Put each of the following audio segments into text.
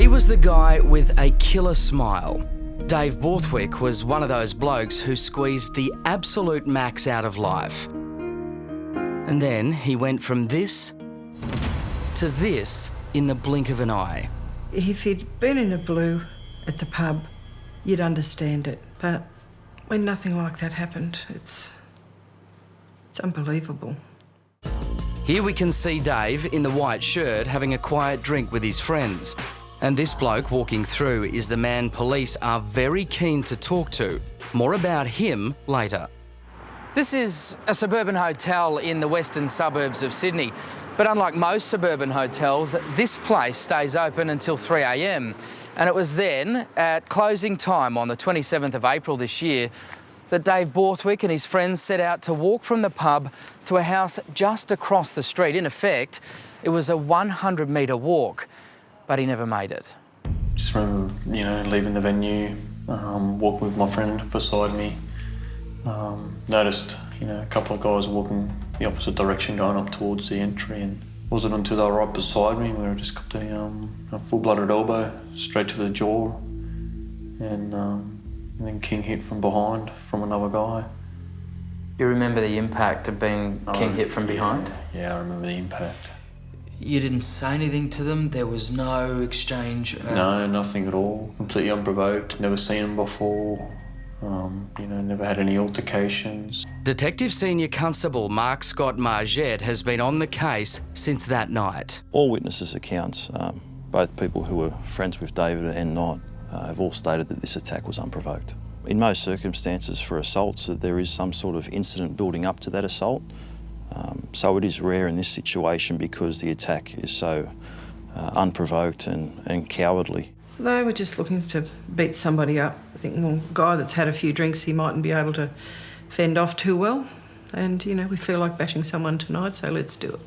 He was the guy with a killer smile. Dave Borthwick was one of those blokes who squeezed the absolute max out of life. And then he went from this to this in the blink of an eye. If he'd been in a blue at the pub, you'd understand it. But when nothing like that happened, it's unbelievable. Here we can see Dave in the white shirt having a quiet drink with his friends. And this bloke walking through is the man police are very keen to talk to. More about him later. This is a suburban hotel in the western suburbs of Sydney. But unlike most suburban hotels, this place stays open until 3 a.m. And it was then, at closing time on the 27th of April this year, that Dave Borthwick and his friends set out to walk from the pub to a house just across the street. In effect, it was a 100-metre walk, but he never made it. Just remember, leaving the venue, walking with my friend beside me. Noticed, a couple of guys walking the opposite direction going up towards the entry, and it wasn't until they were right beside me where I just got a full-blooded elbow straight to the jaw, and then king hit from behind from another guy. You remember the impact of being king hit from behind? Yeah, I remember the impact. You didn't say anything to them? There was no exchange? No, nothing at all. Completely unprovoked. Never seen them before. Never had any altercations. Detective Senior Constable Mark Scott Margette has been on the case since that night. All witnesses' accounts, both people who were friends with David and not, have all stated that this attack was unprovoked. In most circumstances for assaults, there is some sort of incident building up to that assault. So it is rare in this situation because the attack is so unprovoked and cowardly. They were just looking to beat somebody up. I think, well, a guy that's had a few drinks, he mightn't be able to fend off too well. And, we feel like bashing someone tonight, so let's do it.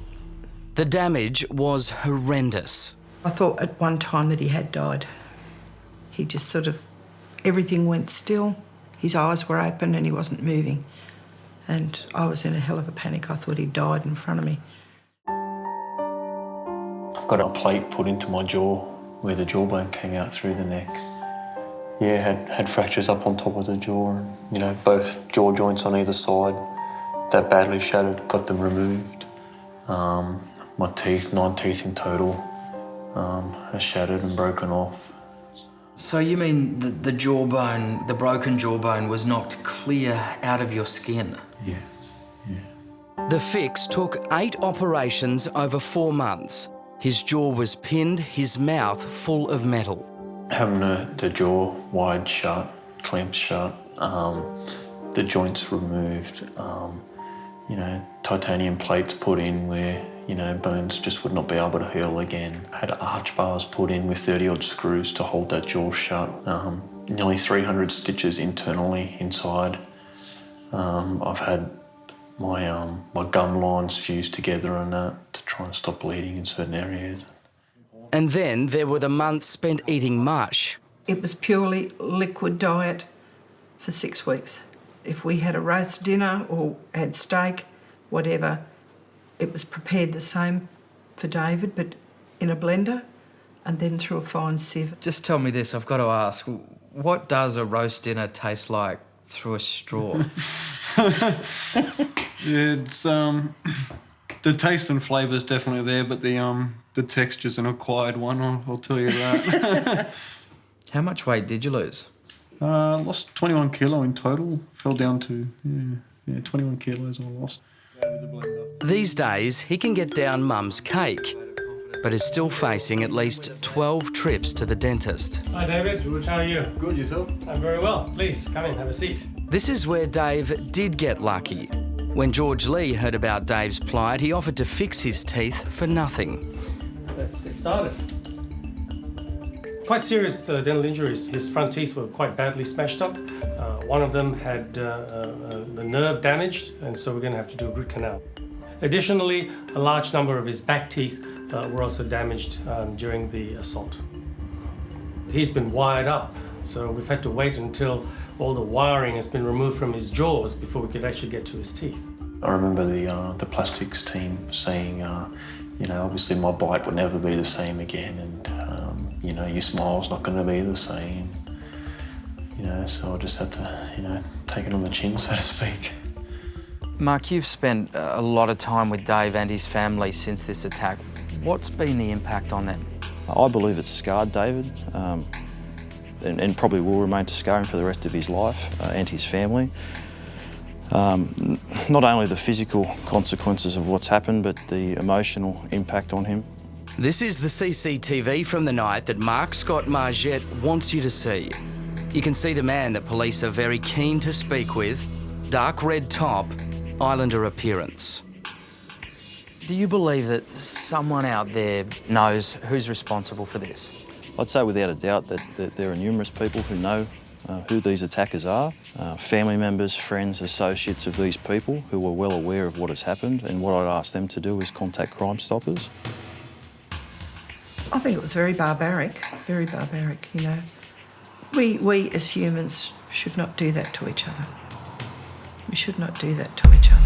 The damage was horrendous. I thought at one time that he had died. He just sort of, everything went still. His eyes were open and he wasn't moving. And I was in a hell of a panic. I thought he'd died in front of me. I've got a plate put into my jaw where the jawbone came out through the neck. Yeah, had fractures up on top of the jaw. And, both jaw joints on either side that badly shattered, got them removed. My teeth, 9 teeth in total, are shattered and broken off. So you mean the jawbone, the broken jawbone was knocked clear out of your skin? Yeah. The fix took 8 operations over 4 months. His jaw was pinned, his mouth full of metal. Having the jaw wide shut, clamped shut, the joints removed, titanium plates put in where, bones just would not be able to heal again. Had arch bars put in with 30-odd screws to hold that jaw shut. Nearly 300 stitches internally inside. I've had my gum lines fused together and that to try and stop bleeding in certain areas. And then there were the months spent eating mush. It was purely liquid diet for 6 weeks. If we had a roast dinner or had steak, whatever, it was prepared the same for David, but in a blender and then through a fine sieve. Just tell me this, I've got to ask, what does a roast dinner taste like through a straw? It's the taste and flavour's definitely there, but the texture's an acquired one, I'll tell you that. How much weight did you lose? Lost 21 kilo in total. Fell down to 21 kilos I lost. These days, he can get down mum's cake, but is still facing at least 12 trips to the dentist. Hi David, how are you? Good, yourself? I'm very well. Please, come in, have a seat. This is where Dave did get lucky. When George Lee heard about Dave's plight, he offered to fix his teeth for nothing. Let's get started. Quite serious dental injuries. His front teeth were quite badly smashed up. One of them had the nerve damaged, and so we're going to have to do a root canal. Additionally, a large number of his back teeth were also damaged during the assault. He's been wired up, so we've had to wait until all the wiring has been removed from his jaws before we could actually get to his teeth. I remember the plastics team saying, obviously my bite would never be the same again, and You know, your smile's not going to be the same. You know, so I just had to, you know, take it on the chin, so to speak. Mark, you've spent a lot of time with Dave and his family since this attack. What's been the impact on them? I believe it's scarred David, and probably will remain to scar him for the rest of his life and his family. Not only the physical consequences of what's happened, but the emotional impact on him. This is the CCTV from the night that Mark Scott Margette wants you to see. You can see the man that police are very keen to speak with. Dark red top, Islander appearance. Do you believe that someone out there knows who's responsible for this? I'd say without a doubt that there are numerous people who know who these attackers are. Family members, friends, associates of these people who are well aware of what has happened, and what I'd ask them to do is contact Crime Stoppers. I think it was very barbaric, you know. We as humans should not do that to each other. We should not do that to each other.